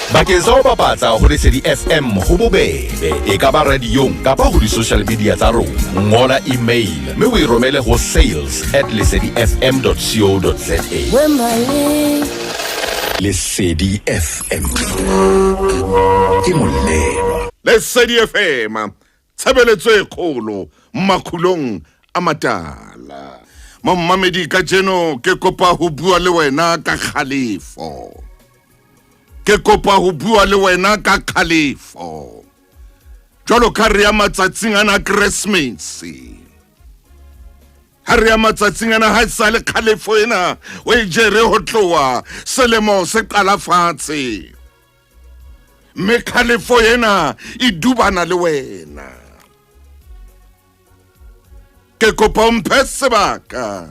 Bakeng sa ho bapatsa ho Lesedi FM ho bobebe, e ka ba radiong kapa ho di-social media tsa rona. Ngola email mme o e romele ho sales@lesedifm.co.za. Lesedi FM ke molelo. Lesedi FM tshebeletso e kgolo Makgulong A Matala. Mamamedi ka jeno ke kopa ho bua le wena ka Kgalefo. Ke kopa ho bua le wena ka Kgalefo. Jwalo ka re ya matsatsing ana Christmas. Ha re ya matsatsing ana ha sale Kgalefo ena o e jere ho tloa selemo se qala fatshe. Me Kgalefo ena e dubana le wena. Ke kopa mphe sebaka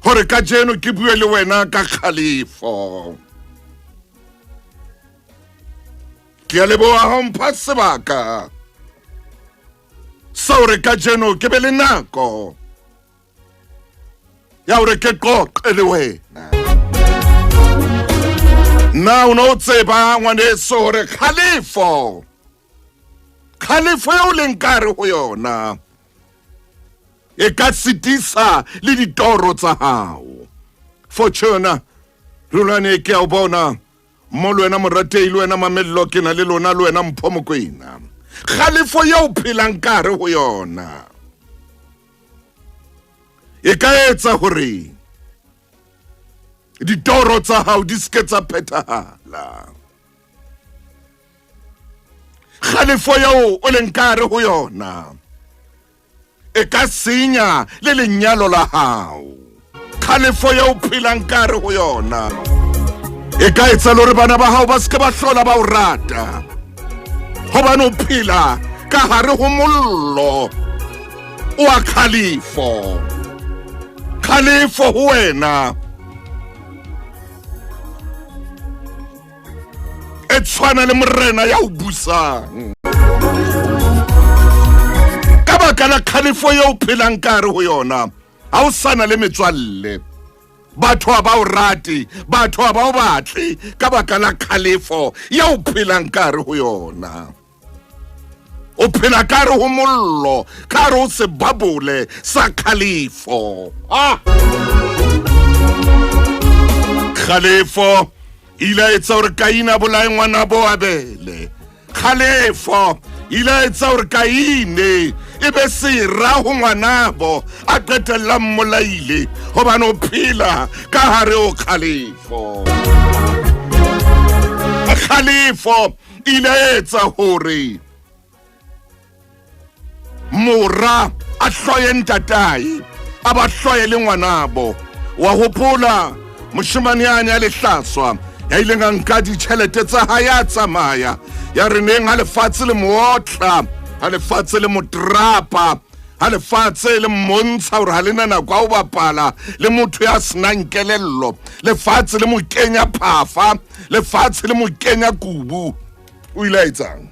hore ka jeno ke bue le wena ka Kgalefo. Ke a leboha ha mpha sebaka sa hore ka jeno ke be le nako ya hore ke qoqe le wena. Na o no tseba ngwaneso hore Kgalefo eo leng kare ho yona e ka sitisa le ditoro tsa hao. Fortuna rulane ke a bona mo le wena moratei le wena mamello ke na le lona le wena mpho mokwena. Kgalefo eo phelang kare ho yona e ka etsa hore ditoro tsa hao di ske tsa phethahala. Kgalefo eo o leng kare ho yona e ka senya le lenyalo la hao. Kgalefo eo phelang kare ho yona e ka etsa le hore bana ba hao ba ske ba hlola ba o rata hobane o phela ka hare ho mollo wa Kgalefo. Kgalefo ho wena e tshwana le morena ya o busang. Ka baka la Kgalefo eo phelang kare ho yona ha o sana le metswalle. Batho ba o rate, batho ba o batle ka baka la Kgalefo eo phelang kare ho yona. O phela kare ho mollo, kare ho sebabole sa Kgalefo. Kgalefo ila etsa hore Kaina bolae ngwana bo Abele. Kgalefo ila etsa hore Kaine e be sera ho ngwanabo a qetella mmolaile hobane o phela ka hare ho Kgalefo. Kgalefo ila etsa hore mora a hloye ntatae a ba hloye le ngwanabo. Wa hopola moshemane yane ya lehlaswa ya ile nga nka ditjhelete tsa hae ya tsamaya ya re neng ha lefatshe le mootla, ha lefatshe le motrapa, ha lefatshe le montsha hore ha lena nako a o bapala le motho ya senang kelello, lefatshe le mo kenya phafa, lefatshe le mo kenya kubu. O ile a etsang?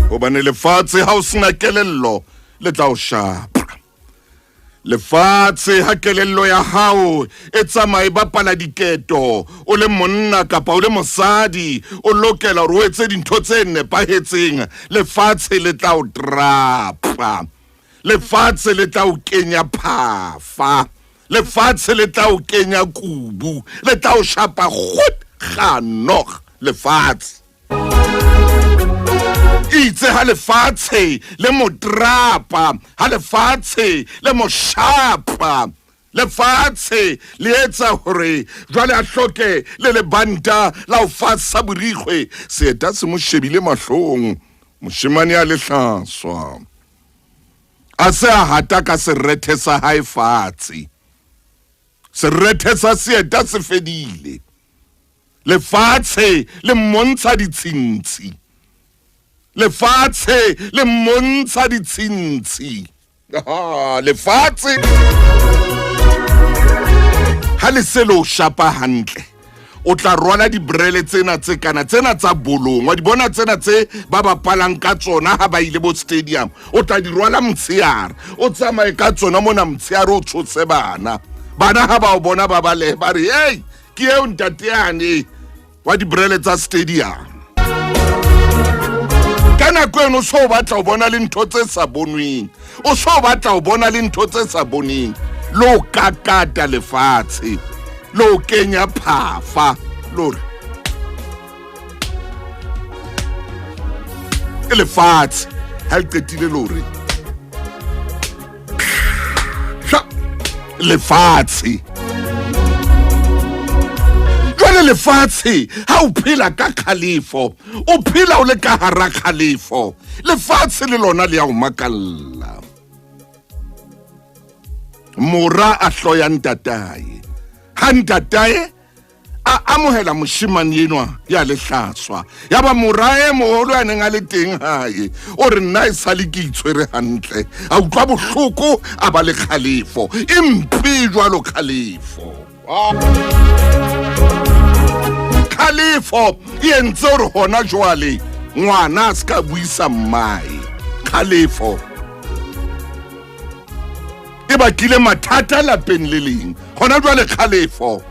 Hobane lefatshe ha o sena kelello le tla o shapa. Lefatshe ha kelello ya hao e tsamaye bapala diketo, o le monna kapa o le mosadi o lokela hore o etse dintho tse nepahetseng, lefatshe le tla o trapa, lefatshe le tla o kenya phafa, lefatshe le tla o kenya kubu, le tla o shapa khut khanog lefatshe. Itse ha lefatshe le motrapa, ha lefatshe le moshapa, lefatshe le etsa hore jwale a hloke le lebanta la o fatsa borikgwe. Seeta se mo shebile mahlong moshemane ya lehlaswa a se a hata ka serethe sa hae fatshe. Serethe sa seeta se fedile, lefatshe le mmontsha ditshintshi, lefatshe le mmontsha ditshintshi. Lefatshe ha le se lo shapa hantle o tla rwala dibrele tsena tse kana tsena tsa bolongwa, di bona tsena tse ba bapalang ka tsona ha ba ile bo stadium, o tla di rwala mtshiare o tsamaye ka tsona mona mtshiare o tshotse bana bana ha ba o bona ba bale ba re hey ke eo ntate yane wa dibrele tsa stadium kana kweno so batla o bona le ntho tse sa bonweng o so batla o bona le ntho tse sa boneng lo kakata lefatshe lo kenya phafa lore lefatshe ha qetile lore lefatshe jwale lefatshe ha o phela ka Kgalefo o phela o le ka hara Kgalefo lefatshe le lona le ya o makalla mora a hloya ntataye ha ntataye a amohela moshimane enwa ya lehlaswa ya ba morae moholo a neng a le teng hae o re nna e sale ke itshwere hantle a utlwa bohloko a ba le Kgalefo empe jwalo Kgalefo Kgalefo e entse hore hona jwale ngwana a ska buisa mmae Kgalefo e bakile mathata lapeng le leng hona jwale Kgalefo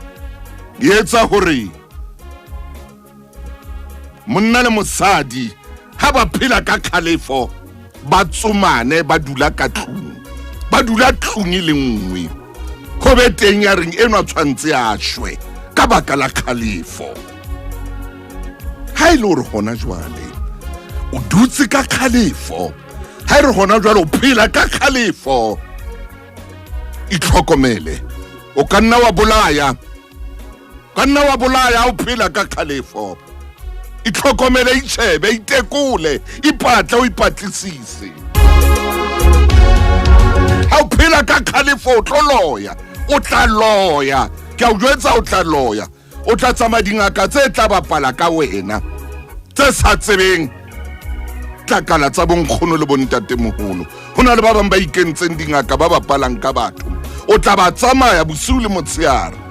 di etsa hore monna le mosadi ha ba phela ka Kgalefo ba tsomane ba dula ka tlung ba dula tlung le nngwe go be teng ya reng eno a tshwantse a shwe ka baka la Kgalefo ha ile hore hona jwale o dutse ka Kgalefo ha re hona jwale o phela ka Kgalefo itlhokomele o ka nna wa bolaya o phela ka Kgalefo itlhokomele itshebe itekule ipatla o ipatlisise ha o phela ka Kgalefo o tloloya o tla loya ke a o jwetsa o tla loya o tla tsama dingaka tse tla bapala ka wena tse sa tsebeng tlakala tsa bonkgono le bontatemoholo hona le ba bang ba ikentseng dingaka ba bapalang ka batho o tla ba tsamaya bosiu le motshehare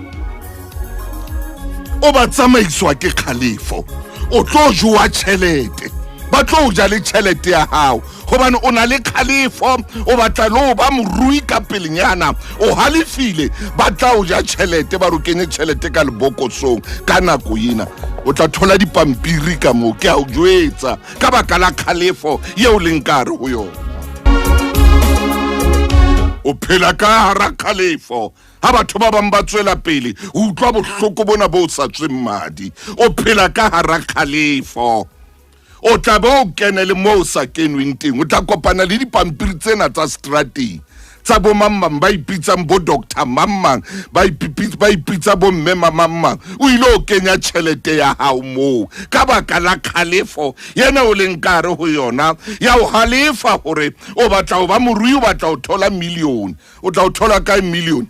o ba tsamaiswa ke Kgalefo o tlo jowa tšhelete ba tlo ja le tšhelete ya hao gobane o na le Kgalefo o batla lo ba morui ka pelenyana o halefile ba tla o ja tšhelete ba rokenye tšhelete ka lebokosong ka nako ena o tla thola dipampiri ka mo ke a o jwetsa ka baka la Kgalefo yeo leng ka re ho yona o phela ka hara Kgalefo ha batho ba bang ba tswela pele o utlwa bohloko bona bo sa tsweng madi o phela ka hara Kgalefo o tla ba o kenele mo sa kenweng teng o tla kopana le dipampiri tsena tsa strateng tsa bo mammang ba ipitsang bo doctor mammang ba ipitsa bo mme mammang o ile o kenya tšhelete ya hao mo ka baka la Kgalefo yena o leng kare ho yona ya o halefa hore o batla o ba morui o batla o thola million o tla o thola ka million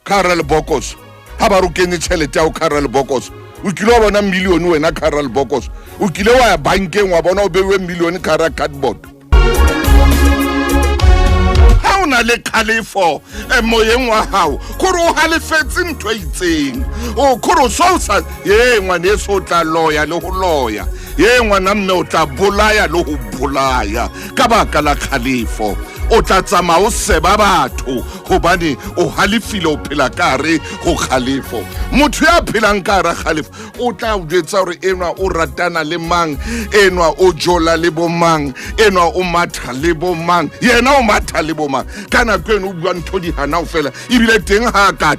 Karel Bokos ha ba rokenye tšhelete ya o Karel Bokos o kile wa bona million wena Karel Bokos o kile wa ya bankeng wa bona o bewe million ka ra cardboard na le Kgalefo moyeng wa hao gore o halefetse ntho itseng o gore so sa ye ngwane so tla loya le ho loya ye ngwana mme o tla bolaya le ho bolaya ka baka la Kgalefo o tla tsama o seba batho gobane o halefile o phela kare go Kgalefo motho ya phelang ka ra Kgalefo o tla o jwetsa gore enwa o ratana le mang enwa o jola le bo mang enwa o matha le bo mang yena o matha le bo mang kana kweno o bua ntho di hana o fela ibile teng ha ka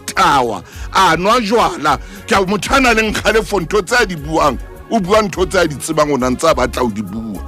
tawa a nwa jwala ke motho ana le Kgalefo ntho tsa di buang o bua ntho tsa di tsebang o ntsa batla o di bua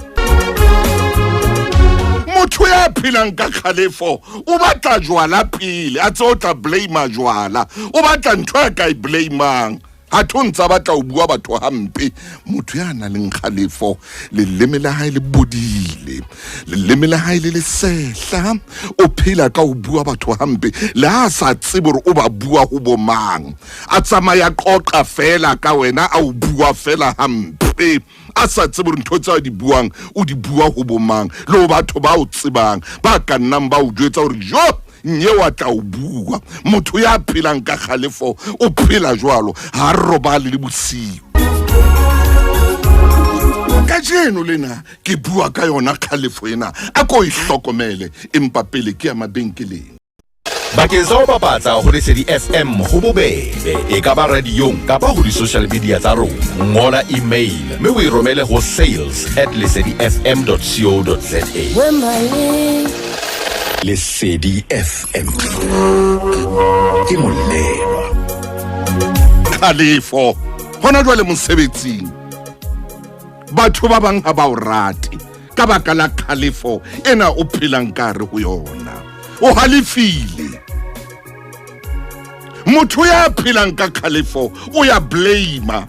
motho ya phelang ka Kgalefo o batla jwala pele a tse o tla blame jwala o batla ntho ya ka I blamang ha thontsa batla o bua batho hampe motho ya na le Kgalefo leleme la hae le bodile leleme la hae le sehla o phela ka o bua batho hampe le ha sa tsebe o ba bua ho bomang a tsamaya qoqa fela ka wena a o bua fela hampe a sa tsebe ntho tsa di buang o di bua ho bomang lo batho ba o tsebang ba ka nnang ba o jwetsa hore jo nye wa tla o bua motho ya phelang ka Kgalefo o phela jwalo ha robale le bosiu ka jeno lena ke bua ka yona Kgalefo ena a ko ihlokomele empa pele ke ya mabenkeleng bakeng sa ho bapatsa ho Lesedi FM ho bobebe e ka ba radiong kapa ho di-social media tsa rona. Ngola email mme o e romele ho sales@lesedifm.co.za. Lesedi FM ke molelwa. Kgalefo hona jwale mosebetsing batho ba bang ha ba o rate ka baka la kgalefo ena o phelang kare ho yona. O halefile. Motho ya phelang ka kgalefo o ya blame.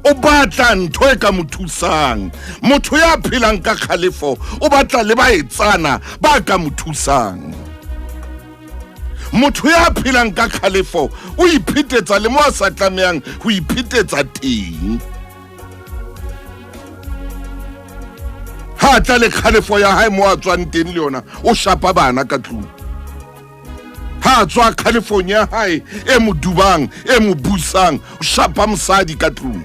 O batla ntho e ka mo thusang. Motho ya phelang ka kgalefo o batla le baetsana ba ka mo thusang. Motho ya phelang ka kgalefo o iphetetsa le mo a sa tlamehang ho iphetetsa teng. Ha tla le kgalefo ya hae mo a tswang teng le yona o shapa bana ka tlung. Ha tswa kgalefong ya hae e mo dubang e mo busang o shapa mosadi ka tlung.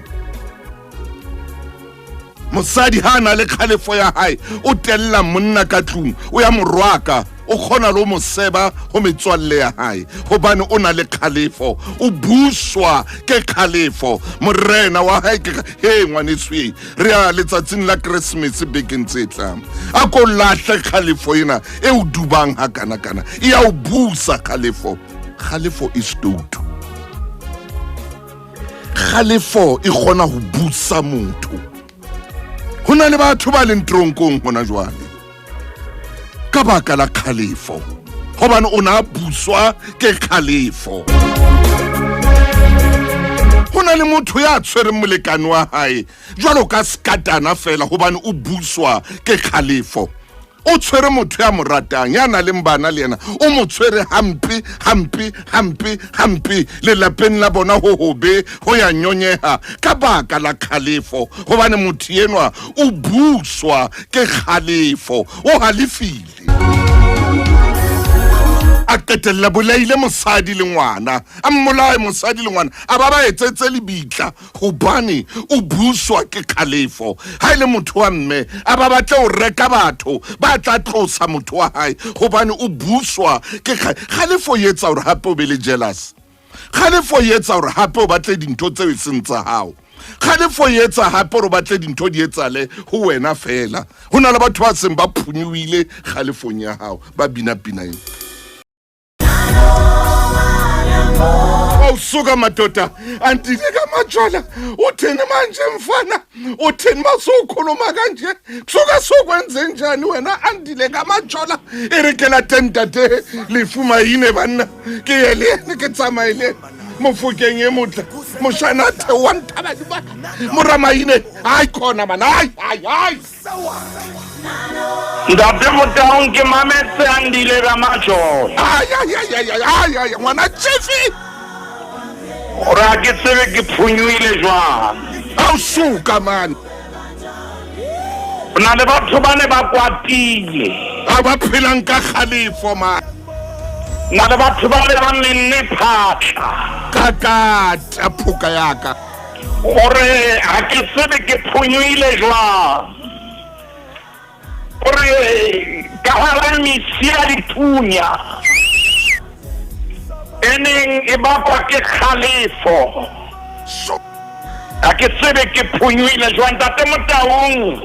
Mosadi ha na le kgalefo ya hae o tella monna ka tlung o ya morwaka o khona lo mo seba ho metswalle ya hae hobane o na le kgalefo o buswa ke kgalefo. Morena wa hae ke he ngwaneswe re a letsatsing la Christmas bekeng tse tlang a ko lahle kgalefo ena e o dubang ha kana e ya o busa kgalefo. Kgalefo is toto. Kgalefo e khona ho busa motho. Hona le batho ba leng tronkong hona jwale ka baka la kgalefo hobane o na buswa ke kgalefo. Hona le motho ya tshwereng molekane wa hae jwalo ka skatana fela hobane o buswa ke kgalefo. O tshwere motho ya mo ratang ya na le bana le yena o mo tshwere hampe le lapeng la bona ho hobe ho ya nyonyeha ka baka la kgalefo hobane motho enwa o buswa ke kgalefo. O halefile a qetella bolaile mosadi le ngwana a mmolae mosadi le ngwana a ba etsetse le bitla hobane o buswa ke kgalefo. Ha ile motho wa mme a ba batla o reka batho ba tla tlosa motho wa hae hobane o buswa ke kgalefo. Yetsa hore hape o be le jealous. Kgalefo yetsa hore hape o batle dintho tseo seng tsa hao. Kgalefo yetsa hape hore batle dintho di etsale ho wena fela. Hona le batho ba seng ba phunywile kgalefong ya hao ba bina ena. Awusuka madoda andike kamajola uthini manje mfana uthini masukhuluma kanje kusuka sokwenze njani wena andile kamajola irikela tentate lifuma yine banna ke yele ke tsamaile mofukeng e motla moshana the one taba di ba morama yine ai khona mana ai Ndaphe motaung ke mametse andile kamajola ai ngwana chifi ora ke tsebe ke phunywile jwang. awusuka man Na le batho ba ne ba kwatile a ba phelang ka kgalefo man. na le batho ba le ba nne phatla Kakata phuka yaka ore ha ke tsebe ke phunywile jwang. Ore ka hara misia dithunya eneng e bakwa ke kgalefo. Ha ke tsebe ke phunywile jwang tate Motaung.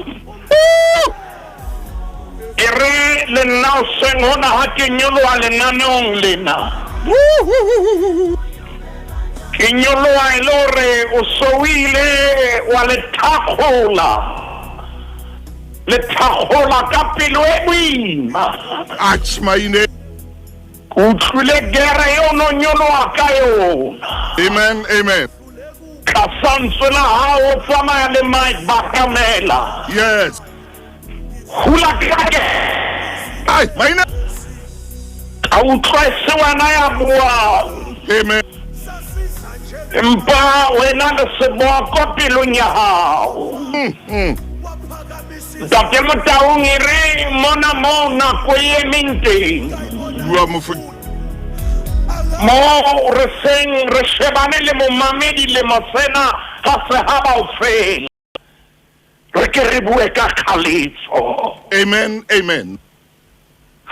E re le nna o seng hona ha ke nyoloha lenaneong lena. Ke nyoloha e le hore o soile wa le thakgola ka pelo e boima. achmaine. Utlwile gere yo no nyoloha ka yona. Amen. Ka santswe la hao tsamaya le Mike Bakamela. Yes. Hula kake. Ai maina. Ka utlwa se wana ya bua. Amen. Mpa wena le seboko pelong ya hao. Tate Motaung e re mona nako e menteng. Bua mofu. Mo re seng re shebane le momamedi le mosena ha se ha ba o fela. Re ke re bue ka kgalefo. Amen.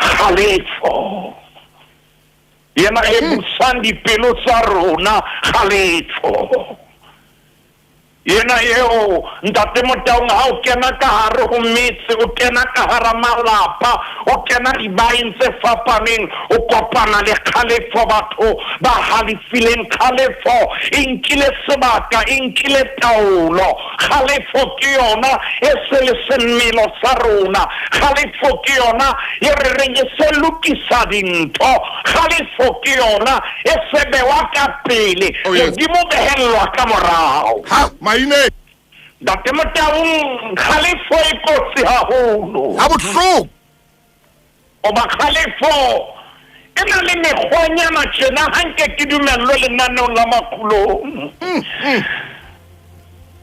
Kgalefo yena e busang dipelo tsa rona Kgalefo yena eo ntate Motaung ha o kena ka hare ho metse o kena ka hara malapa o kena dibaeng tse fapaneng o kopana le Kgalefo batho ba halefileng Kgalefo e nkile sebaka e nkile taolo Kgalefo ke yona e se le semelo sa rona Kgalefo ke yona e re reng e se lokisa dintho Kgalefo ke yona e se bewa ka pele modimo behellwa ka morao maine ntate Motaung Kgalefo e kotsi haholo ha bohloko oba Kgalefo e na le mekgwanyana tjena hanke ke dumellwe lenaneong la Makgulong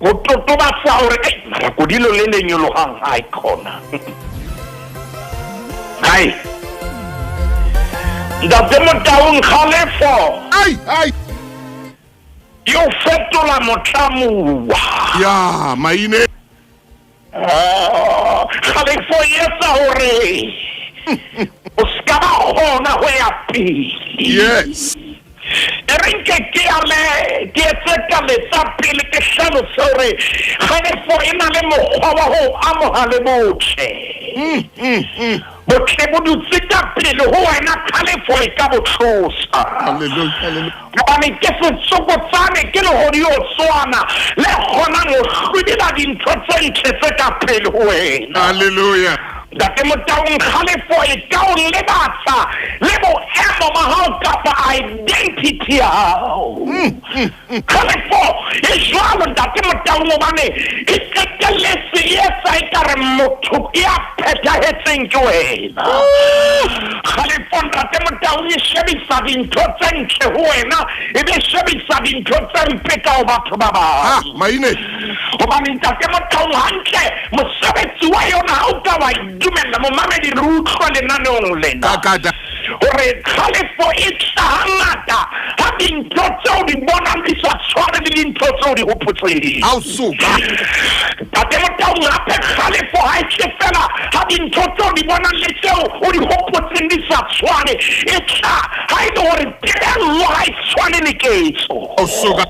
go totobatsa hore marakodilo le le nyolohang ha e khona hai ntate Motaung Kgalefo ai yo fetola motlamuwa ya maine Kgalefo etsa hore o ska ba kgona ho ya pele yes e reng ke ke etse ka letsa pele ke hlalosa hore Kgalefo e na le mokgwa wa ho amoha le botle botle bo dutse ka pele ho wena Kgalefo e ka botlhosa hallelujah gobane ke setsokotsane ke legodi o tswana le kgonang ho hlwedela dintho tse ntle tse ka pele ho wena hallelujah ntate Motaung Kgalefo e ka o lebatsa le boemo ba hao kapa identity ya hao Kgalefo e jwalo ntate Motaung hobane e qetelletse e etsa ekare motho ya phethahetseng ke wena Kgalefo ntate Motaung e shebisa dintho tse ntle ho wena e be shebisa dintho tse mpe ka ho batho ba bang maine hobane ntate Motaung hantle mosebetsi wa yona ha o ka wa dumella momamedi re utlwa lenaneong lena hore Kgalefo e tla hangata ha dintho tseo di bonang di sa tshwane le dintho tseo di hopotseng ha o soka ntate Motaung hape Kgalefo ha e tle fela ha dintho tseo di bonang le tseo o di hopotseng di sa tshwane e tla ha e le hore kelello ha e tshwane le ketso o soka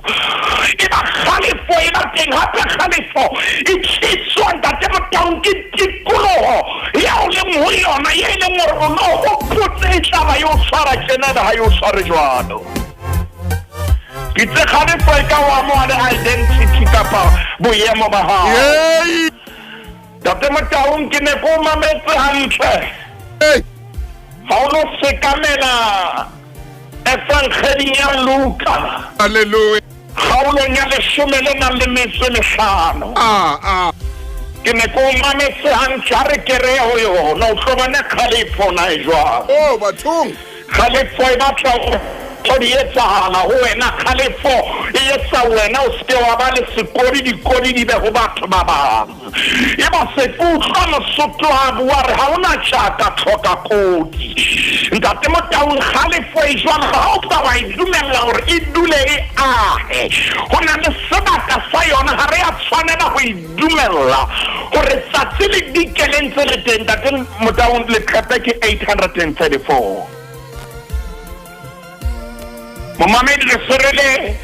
e ba Kgalefo e ba teng hape Kgalefo e tliswa ntate Motaung ke tikoloho ya o leng ho yona e leng hore o no hopotse e tla ba yo tshwara tjena ha yo tshware jwalo kitse Kgalefo e ka wa mo le identity kapa boemo ba hao ntate Motaung ke ne ko mametse hantle ha o no sekamela Evangeling ya Luka hallelujah kgaolong ya 15 ke ne ko mametse hantle ha re kere ho yona o hlobane Kgalefo na e jwalo bathong Kgalefo e batla go di etsahala ho wena Kgalefo e etsa wena o ske wa ba le sekodi dikodi di be ho batho ba bang e ba se utlwa Mosotho a bua re ha ona tjaka tlhoka kodi ntate Motaung Kgalefo e jwalo ha o tla wa e dumella hore e dule e ahe ho na le sebaka sa yona ha re a tshwanela ho e dumella hore tsatsi le dikelentse le teng ntate Motaung le qete ke 834 Momamedi le serele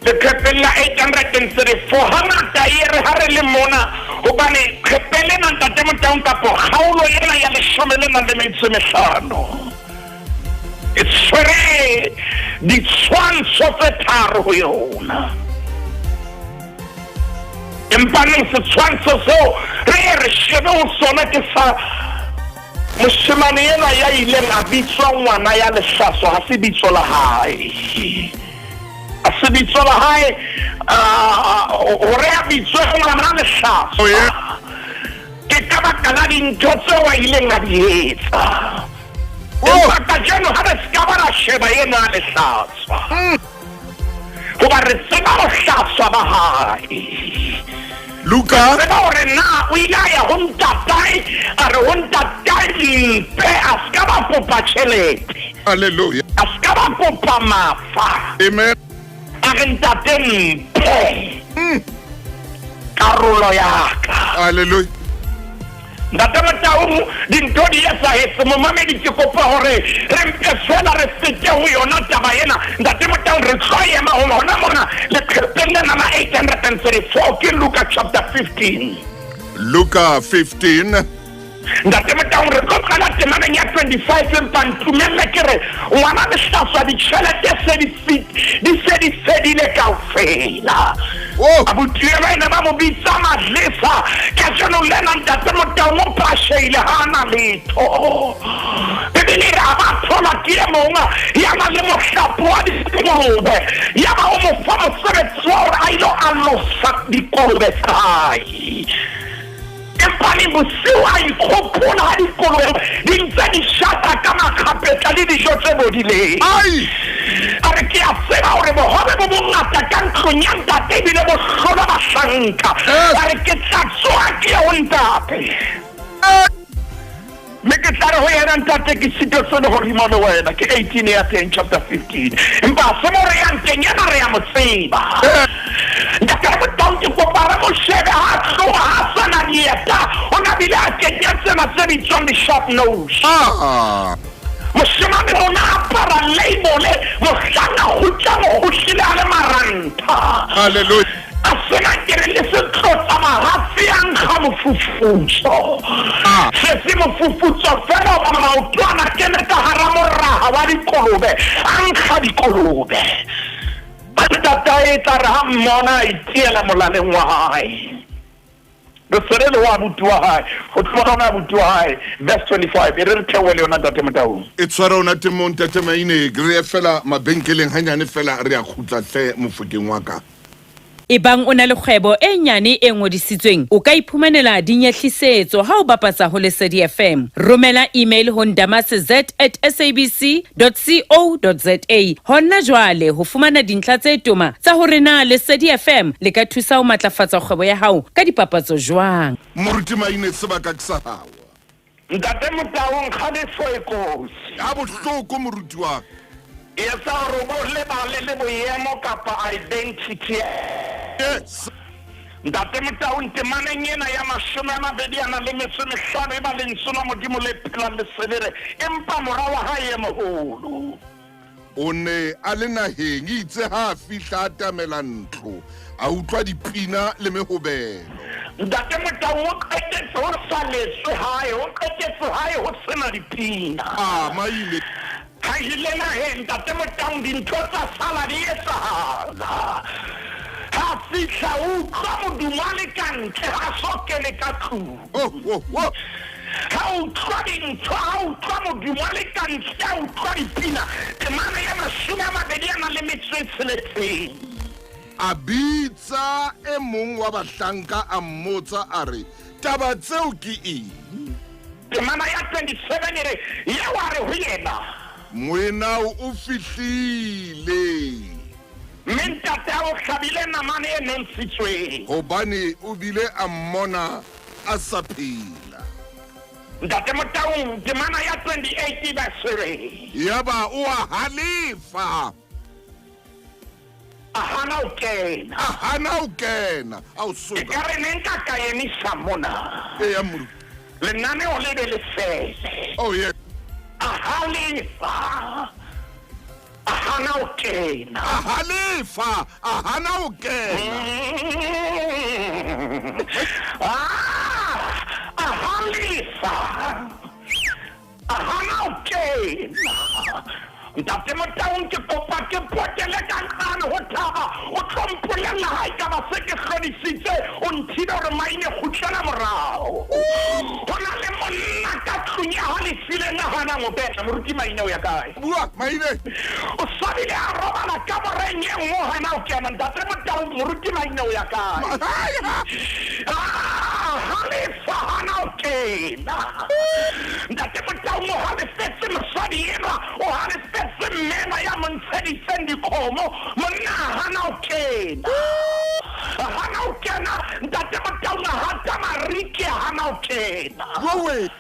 le khepella 834 hangata e re ha re le mona hobane khepele na ntate Motaung kapo kgaolo ena ya 15 e tshwere ditshwantsho tse tharo ho yona empaneng setshwantsho seo re shebe ho sona ke sa moshemane ena ya ileng a bitswa ngwana ya lehlaso ha se bitso la hae a se bitso la hae hore a bitswe ngwana lehlaso ke ka baka la dintho tseo a ileng a di etsa empa kajeno ha re ska ba la sheba ena ya lehlaso hoba re tseba ho hlaswa ba hae Luka re ba hore na o ile ya ho ntatae a re ho ntatae mpe a ska ba kopa tjhelete hallelujah a ska ba kopa mafa amen a re ntate mpe karolo ya ka hallelujah Ndatamataung dintho di etsahetse momamedi ke kopa hore re mpe fela re fete ho yona taba ena ndatamataung re tlo ema hona mona leqhepeng lena la 834 ke Luka chapter 15. Luka 15. Ndatamataung re tlo qala temaneng ya 25 empa ntumelle ke re ngwana le hlafwa ditjhelete se di fedile kaofela. Abuti ba ena ba mo bitsa madlesa ka tseno lena ndatamataung o pasheile hana letho. Bebele ra ba thola ke monga ya na le mohlapo wa dikolobe ya ba o mo fa mosebetsi wa hore a ilo alosa dikolobe tsa hae. Empani bosiu a ikgopola ha dikolobe di ntse di shata ka makgapetla le dijo tse bodileng. A re ke a tseba hore bohobe bo bongata ka ntlong ya ntate ebile bo hlola bahlanka. A re ke tla tsoha ke ye ho ntate. Me ke tla re ho yena ntate ke sito se le hodimo le wena ke 18 ya teng chapter 15 empa se mo re yang teng yena re ya mo tseba ntate mo tonke ko para mo shebe ha tloha ha sana dieta ona bile a kenya tsena tse bitswang di-sharp nose moshemane mona a para label mohlanga ho tla mo hohlile a le maranta. Hallelujah. Asena kere le se tlotsa mahafi a nkga mofufutso se mofufutso fela ba maotwana kene ka hara moraha wa dikolobe a nkga dikolobe batata e tla re ha mmona a itiela molaleng wa hae re serele wa abuti wa hae go tlhomana abuti wa hae verse 25 e re re theoele yona Ndatamataung e tshwara ona temong tatemaine re fela mabenkeleng hanyane fela re a khutla hle mofokeng wa ka. Ebang o na le kgwebo e nyane e ngodisitsweng o ka iphumanela dinyehlisetso ha o bapatsa ho Lesedi FM. Romela email ho ndamase@sabc.co.za hona jwale ho fumana dintlha tse toma tsa hore na Lesedi FM le ka thusa ho matlafatsa kgwebo ya hao ka dipapatso jwang. Moruti maine sebaka ke sa hao. Ndatamataung Kgalefo e kosi Ha bohloko moruti wa ka. Yesa robo le ba le boemo kapa identity. Yes. Ndatamataung temaneng ena ya 25 ba le nsona modimo le phelang le selere empa mora wa hae moholo. O ne a le naheng itse ha fihla tamela ntlo a utlwa dipina le mehobelo. Ndatamataung o qetetse ho sa leswe hae o qetetse hae ho sena dipina. Maile ha ile naheng Ndatamataung dintho tsa sala di etsahala. Ha fihla utlwa modumo le kantle ha sokele ka tlung. Ha utlwa dintho ha utlwa modumo le kantle ha utlwa dipina temana ya 26. a bitsa e mong wa bahlanka a mmotsa a re taba tseo ke eng. Temana ya 27 e re ya wa re ho yena Moena o fihlile mentate o hlabile namane e nontshitsweng hobane o bile a mmona a sa phela. Ndatamataung temana ya 28 verse Yaba o a halefa a hana o kena a o soka ka re ne nka ka emisa mona e ya moruti. lenane o le be le fele Oh yeah. a halefa a hana o kena A halefa a hana o kena. a halefa a hana o kena Ndatamataung ke kopa ke potele ka nqane ho thaba o tlhompolella ha e ka ba se ke kgodisitse o ntshile hore maine kgutlela morao ho na le monna ka tlung ya halefile nahana mobetla moruti maine o ya kae Bua maine o sabile a robala ka moreng e nngwe hana o kena Ndatamataung moruti maine o ya kae halefa hana o kena Ndatamataung o halefetse mosadi enwa o halefetse mena ya montsheditseng dikgomo monna hana o kena Ndatamataung hata mariki hana o kena Wowe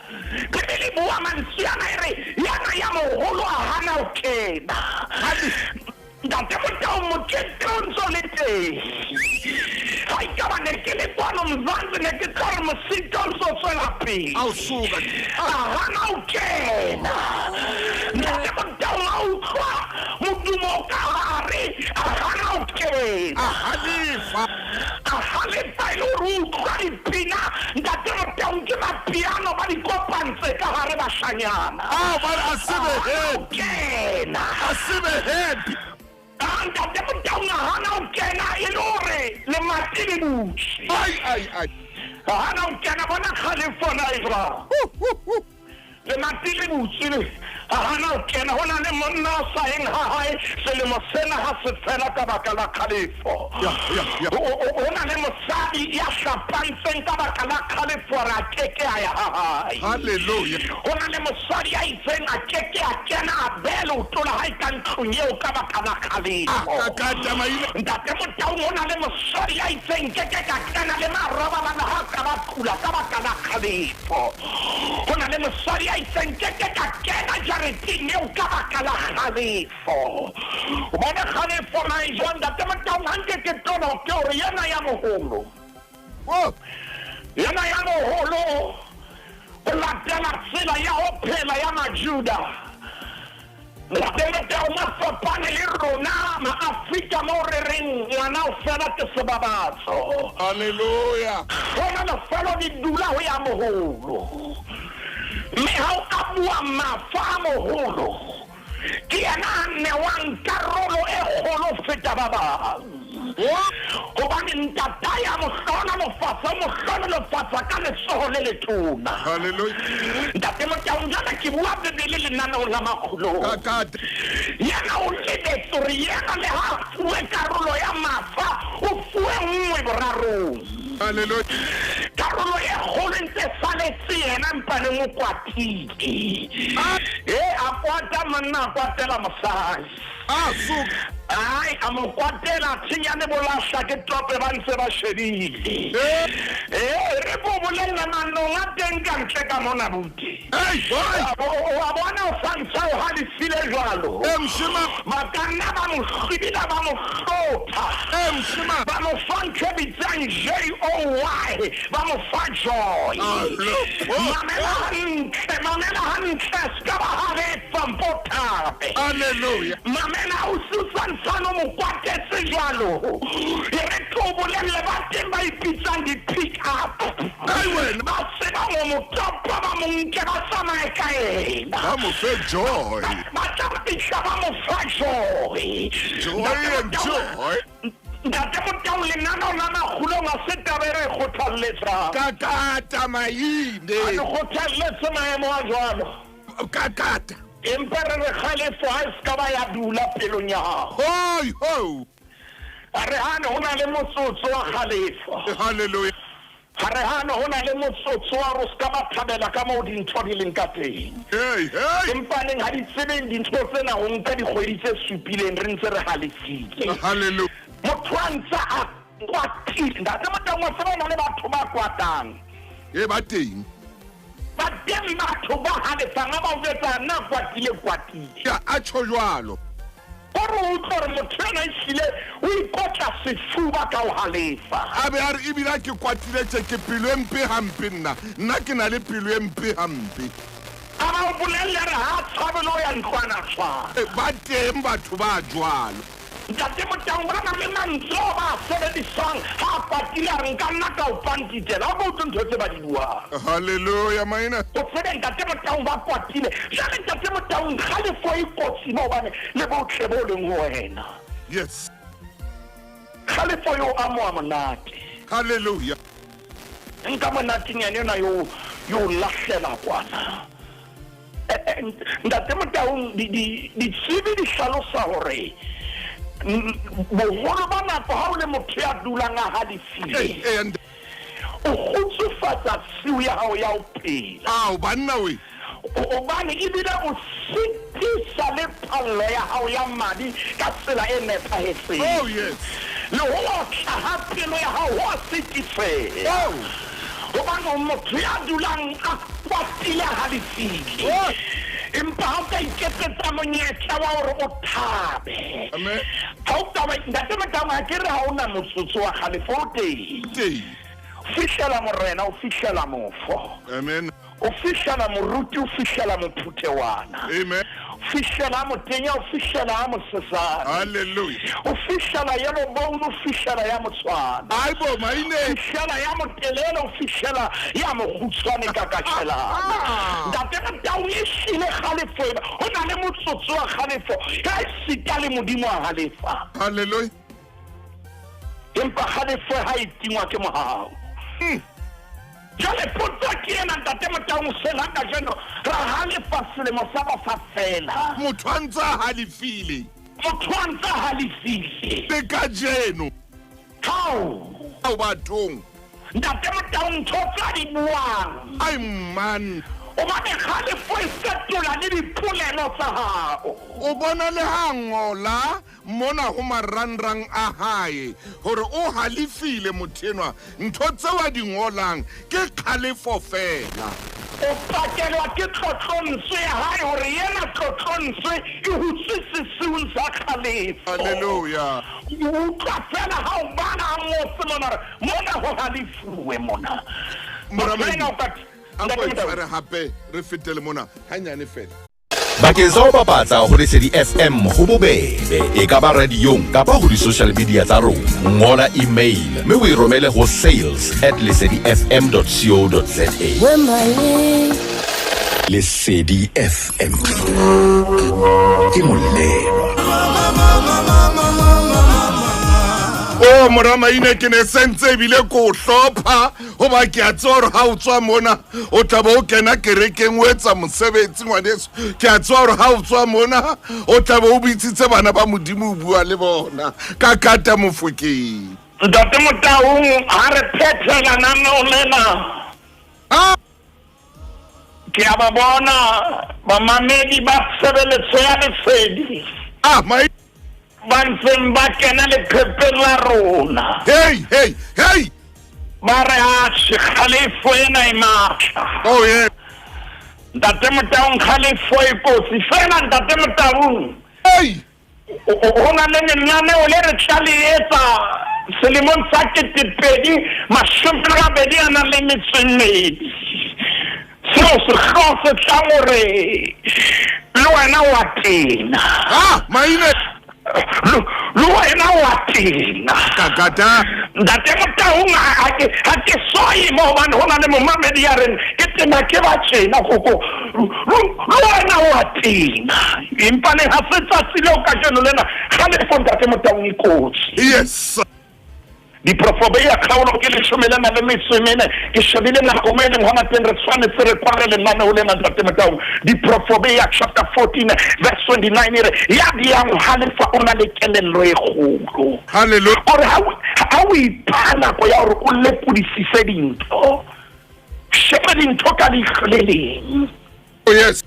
Bibele bua mantswe ana e re yana ya moholo a hana o kena Ndatamataung mokete o ntso le teng ha e ka ba ne ke le kwano Mzansi ne ke tla re mosito o so tswela pele Awusuka. hana o kena ntate Motaung a utlwa modumo ka hare hana o kena Kgalefo. Kgalefo le hore o utlwa dipina ntate Motaung ke mapiano ba di kopantse ka hare bashanyana Ba asebe happy. kena Asebe happy. ntate Motaung hana o kena e le hore le mati le butse Ai. hana o kena bona Kgalefo na ira le mati le butse le hana o kena hona le monna o sa eng ha hae selemo sena ha se fela ka baka la Kgalefo hona le mosadi ya hlapantseng ka baka la Kgalefo ra keke a ya ha hae Hallelujah. hona le mosadi ya itseng a keke a kena a bele o tola ha e ka ntlong eo ka baka la Kgalefo Kakata maile. ntate Motaung hona le mosadi ya itseng keke ka kena le marobabana ha ka ba kula ka baka la Kgalefo hona le mosadi ya itseng keke ka kena jareteng eo ka baka la Kgalefo o bona Kgalefo na e jwang ntate Motaung ha nke ke tono ke hore yena ya moholo yena ya moholo o latela tsela ya ho phela ya Majuda ntate Motaung a fapane le rona ma-Afrika mo re reng ngwana o fela ke sebabatso Hallelujah. gona lefelo di dula ho ya moholo mme ha o ka bua mafa a moholo ke yena a newang karolo e kgolo ho feta ba bang hobane ntata ya mohlona lefatsa ka letsoho le letona Hallelujah. ntate Motaung jana ke bua Bebele lenaneong la Makgulong Kakata. yena o lebetse hore yena le ha fuwe karolo ya mafa o fuwe nngwe borarong Hallelujah. karolo e kgolo ntse saletse yena mpane mo kwatile a kwata monna a kwatela mosadi Suka. ai a mo kwatela tshenyane bolasha ke tope ba ntse ba shebile re bo bolela manong a teng ka ntle ka mona buti wa bona o santsa o halefile jwalo makanna ba mo hlibila ba mo hlopha ba mo fa ntho e bitsang JOY ba mo fa joy mamela hantle ska ba Kgalefo mpotabe Hallelujah. mamela o susansano mo kwatetse jwalo e re tlo bolelle ba teng ba ipitsang di-pick up ba seba mo motopa ba mo nke ba tsamaye ka ena Ba mo fe joy. ba tla fitlha ba mo fa joy And joy. ntate Motaung lenaneo la Makgulong a se taba e re e kgothalletsang Kakata a maile. le kgothalletse maemo a jwalo Kakata. empa re re Kgalefo ha e ska ba ya dula pelong ya gago Ho. a re hane ho na le motsotso wa Kgalefo Hallelujah. ha re hane ho na le motsotso wa ro ska ba thabela ka moo dintho di leng ka teng Hey. empaneng ha di tsebeng dintho tsena ho nka dikgwedi tse supileng re ntse re halefile Hallelujah. motho a ntse a kwatile ntate Motaung wa tseba na le batho ba kwatang Ba teng. ba teng batho ba halefang a ba o jwetsa nna kwatile Ya a tjho jwalo. gore o utlwa gore motho ena ehlile o ikotla sefuba ka o halefa A be a re ebile ke kwatile tse ke pelo e mpe hampe nna ke na le pelo e mpe hampe. a ba o bolelle re ha tshwabele o ya ntlwana tshwana Ba teng batho ba jwalo. ntate Motaung ba na le mantswe o ba a sebedisang ha a kwatile a re nka nna ka o pantitela a ko utlwe ntho tse ba di buang Hallelujah maina. o tsebe ntate Motaung ba kwatile jale ntate Motaung Kgalefo e kotsi mo hobane le botlhe bo leng ho wena Yes. Kgalefo yo a mo a monate Hallelujah. nka monatenyane yona yo lahlela kwana ntate Motaung ditsebi di hlalosa hore boholo ba nako ha o le motho ya dulang a halefile And o kgutsufatsa siu ya hao ya ho phela banna we. hobane ebile o sitisa le phallo ya hao ya madi ka tsela e nepahetseng Yes. le ho hlaha pelo ya hao ho sitisea hobane o motho ya dulang a kwatile a halefile empa ha o ka iketsetsa monyetla wa hore o thabe Amen. ha o ka ntate Motaung a ke re ha o na motsotso wa Kgalefo o teng Teng. fihlela morena o fihlela mofo. Amen. O fihlela moruti o fihlela mophuthewana. Amen. Fihlela motenya o fihlela mosesane. Hallelujah. O fihlela ya mobono o fihlela ya motswana. Aibo maine. Fihlela ya motelele o fihlela ya mogutshwane ka katshelana. Ntate Motau e shile Kgalefo ena. Ho na le motsotso wa Kgalefo ka e sita le modimo wa Kgalefa. Hallelujah. Empa Kgalefo ha e tingwa ke mohau. Jale potso ke ena Ntate Motau mosela ka jeno ra Kgalefa selemo sa ba fa fela. Motho a ntse a halefile. Motho a ntse a halefile. Le ka jeno. How bathong. Ntate Motau ntho tsa di buang. Ai man. O ba ne Kgalefo e fetola le dipolelo tsa hao. O bona le ha ngola mona ho marangrang a hae hore o halefile mothenwa ntho tse wa di ngolang ke Kgalefo fela. O pakelwa ke tlotlontse ya hae hore yena tlotlontse e hutsisisiweng sa Kgalefo. Hallelujah. O utlwa fela ha o bana motse mona ho halefuwe mona. Anko itshware hape re fetele mona hanyane fela. Bakeng sa ho bapatsa ho Lesedi FM ho bobebe e ka ba radiong kapa ho di-social media tsa rona. Ngola email mme o e romele ho sales@lesedifm.co.za. Lesedi FM ke molelo. O morama ine ke ne sentse bile ko hlopha hoba ke a tsoro ha o tswa mona o tla bo kena kerekeng o etsa mosebetsi ngwaneso ke a tsoro ha o tswa mona o tla bo bitsitse bana ba modimo o bua le bona ka kata Mofokeng. Ntate Motau ha re phethela nano lena. Ke a ba bona ba mamedi ba sebeletso ya Lesedi. Mai Banseng ba kena le phepeng la rona. Hey. Ba re a Kgalefo ena e matla. Oh yeah. Ntate Motau Kgalefo e kotsi fela Ntate Motau. Hey. O na le lenaneo le re tla le etsa selemong sa 2020 a na le metsemedi. Seo se kgose tla gore le wena wa tena. Maine. Lo wena wa tena. Kakata. Ntate Motau ha ke soye mo bana hona le momamedi ya reng ke tena ke ba tjena koko lo wena wa tena empa le ha se tsatsi le o ka jeno lena Kgalefo Ntate Motau ikotsi. Yes. Di profobia khaolo ke le shumelana le metswemene ke shebile nako mo eleng hona teng re tshwanetse re kware le nna o lena Ntate Motau. Di profobia chapter 14 verse 29 re ya diang Kgalefo o na le kelello e kgolo. Hallelujah. Ore ha o ipana go ya hore o lepodisise dintho sheba dintho ka dihleleng. Oh yes.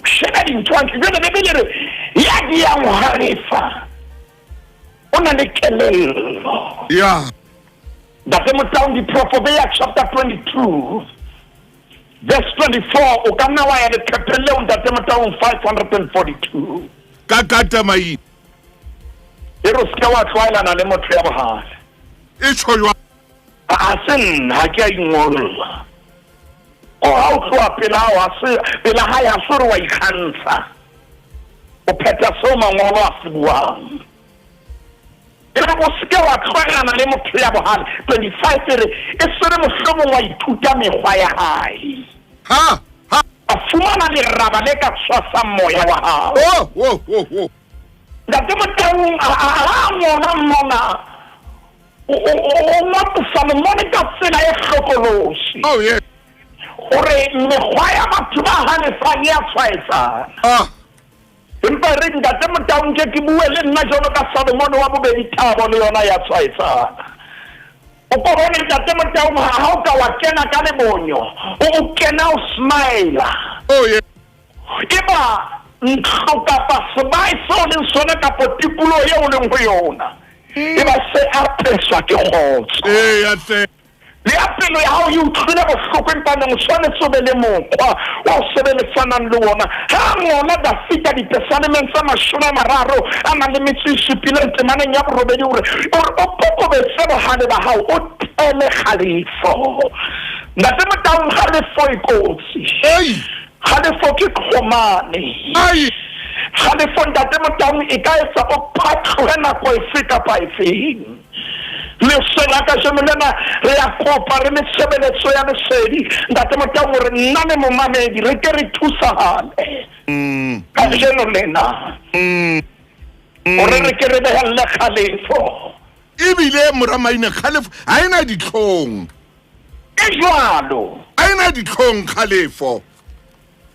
Sheba dintho ke bele re ya diang Kgalefo o na le kelello. Yeah. Ntate Motau di Proverbs chapter 22 verse 24 o kana wa ya le kapele o Ntate Motau 542 Kakata mai. ero ska wa tshwaela le motho ya bohale E tshwa a sen ha ke a ingolla o ha o tloa pela ha ya sore wa ikgantsha o pheta so mangolo a se buang ela go seke wa tshwaela le motho ya bohale 25 re e sere mohlomo wa ithuta mekgwa ya hae a fumana leraba le ka tshwasa moya wa hao. Oh. Ntate Motau a mona o motsa mona ka tsela e hlokolosi. Oh yeah. Ore mekgwa ya batho ba Kgalefo ya tshwaetsana. Empa re Ntate Motau nke ke bue le nna jalo ka Solomon wa bobedi thabo le yona ya tshwaetsana. O ko bona Ntate Motau ha o ka wa kena ka lebonyo o kena o smile. Oh yeah. Eba ntloka pa sebai so le sona ka potikulo ye o leng go yona eba se a peswa ke khotso ya se le ya pelo ya hao e utlwile bohloko empaneng o tshwanetse o be le mokgwa wa o sebelesanang le ona ha ngona Dafita Ditesalmen tsa 30 a nang le metso e supileng temaneng ya borobedi hore o kokobetse bohale ba hao o tele Kgalefo ntate Motaung Kgalefo e kotsi Kgalefo ke kgomane Kgalefo ntate Motaung e ka etsa o phatlohe nako efe kapa efeng le sela ka jemelena re ya kopa re metshebeletso ya lesedi ntate Motaung re nna le momamedi re ke re thusahale ka jeno lena ore re ke re behelle Kgalefo ebile moramaine Kgalefo ha ena ditlhong e jwalo ha ena ditlhong Kgalefo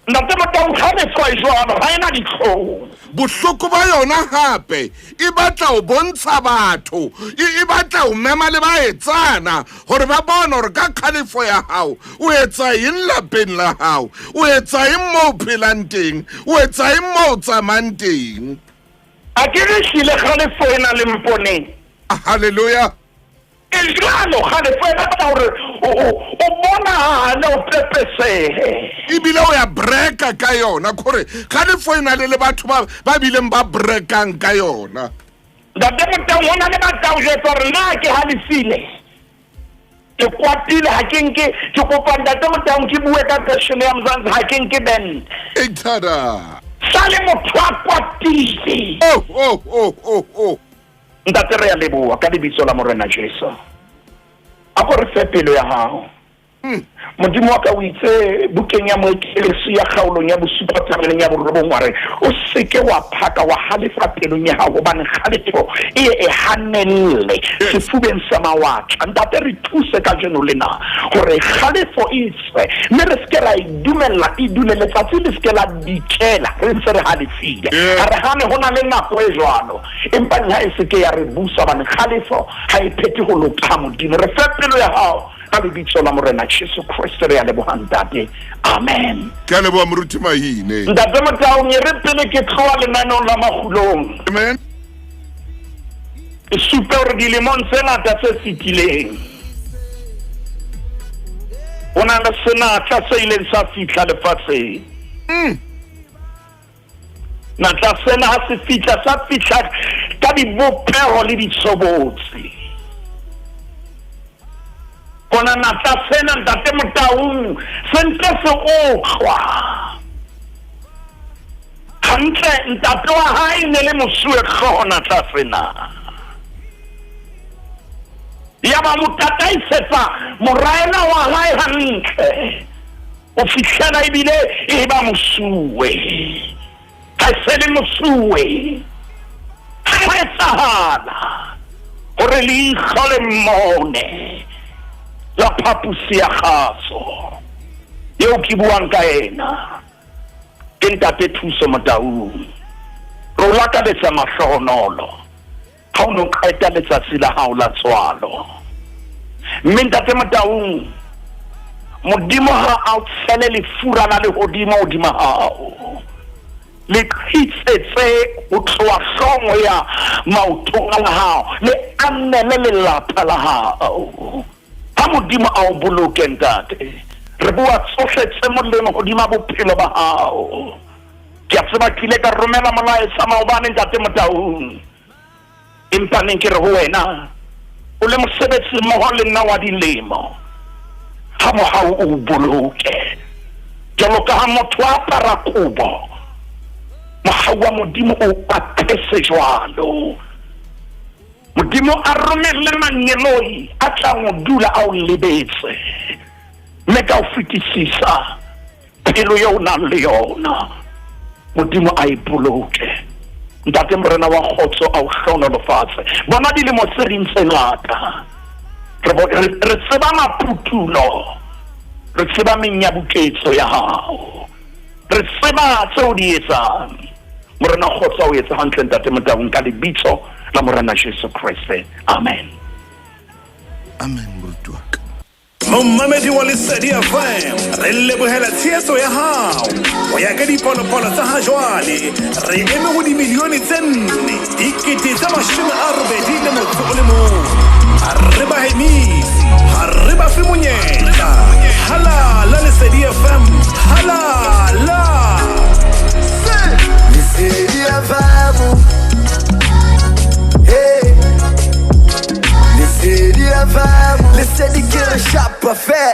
ntate Motaung Kgalefo e jwalo ha ena ditlhong bohloko ba yona hape e batla o bontsha batho e batla o mema le baetsana hore ba bona hore ka Kgalefo ya hao o etsa eng lapeng la hao o etsa eng mo phelang teng o etsa eng mo tsamang teng a ke re hlile Kgalefo ena le mponeng haleluya jwalo Kgalefo ena batla hore o bonahale o pepesehe ebile o ya breka ka yona kore Kgalefo ena le batho ba bileng ba brekang ka yona ntate Motaung hona le batla o jetsa hore na ke halefile ke kwatile ha ke nke ke kopa ntate Motaung ke bue ka passion ya Mzansi ha ke nke band ethada sale motho a kwatile ntate re ya leboha ka lebitso la Morena Jesu a ko re fe pelo ya hao modimo wa ka o itse bukeng ya moekelesi ya kgaolong ya bosupa tsameleng ya borobong wa re o seke wa phaka wa halefa pelong ya hao gobane Kgalefo e hanelle sefubeng sa mawatle ntate re thuse ka jeno lena gore Kgalefo e tswe mme re seke ra e dule letsatsi le seke la dikela re ntse re halefile a re gane go na le nako e jwalo empa nna e seke ya re busa gobane Kgalefo ga e phete go loka modimo re fe pelo ya hao ka lebitso la Morena Jesu Kriste re ya leboga ntate amen ke leboga moruti mahine ntate Motaung re pele ke tloa lenaneong la Makgulong amen e supe gore dilemong tse ngata tse fetileng o na le senatla se ileng sa fitlha lefatsheng natla sena ha se fitlha sa fitlha ka dibopego le ditshobotsi kona natla sena ntate Motaung sentse se otlwa hantle ntate wa hae ne le mosuwe tlhogo natla sena ya ba motataisetsa moraena wa hae hantle o fitlhela ebile e ba mosuwe ka se le mosuwe ga etsahala gore leitlho le mmone la phapusi ya gaso eo ke buang ka ena ke ntate thuso Motaung ro lakaletsa mahlohonolo ga o no qeta letsatsi la hao la tswalo mme ntate Motaung modimo ha a tshele le fura la le hodimo hao le khitsetse o tloa hlongo ya maotong a hao le annele lelapa la hao ha modimo a o boloke ntate re bua tsohle tse molemo hodima bophelo ba hao ke a tseba kile ka romela molaetsa maobane ntate Motaung empa neng ke re ho wena o le mosebetsi mmoho le nna wa dilemo ha mo hao o boloke jalo ka ha motho a para kubo mohau wa modimo o apese jwalo modimo a romelle manyeloi a tla mo dula a o lebetse mme ka o fetisisa pelo yo o nang le yona modimo a e boloke ntate Morena wa kgotso a o hlonolofatse bona dilemo tse ding tse ngata re tseba maphutulo re tseba menyabuketso ya hao re tseba tseo di etsang Morena kgotso o etsa hantle ntate Motaung ka lebitso la Morena Jesu Kriste amen amen moruti wa ka Mommamedi wa Lesedi FM re lebohela tshehetso ya hao o ya ka dipolopolo tsa ha jwale re eme go dimilione tse 4,80 le motho o le mong ha re ba hemisi ha re ba fe monyetla. Halala Lesedi FM, halala. Lesedi FM, hey. Lesedi FM, Lesedi ke re shapa fe,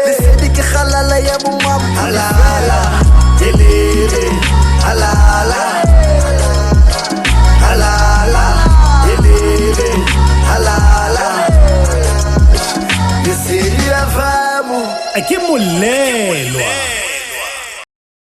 Lesedi ke halala ya bo mam. Halala, elele, halala, halala, elele, halala. Lesedi FM, Ke molelwa.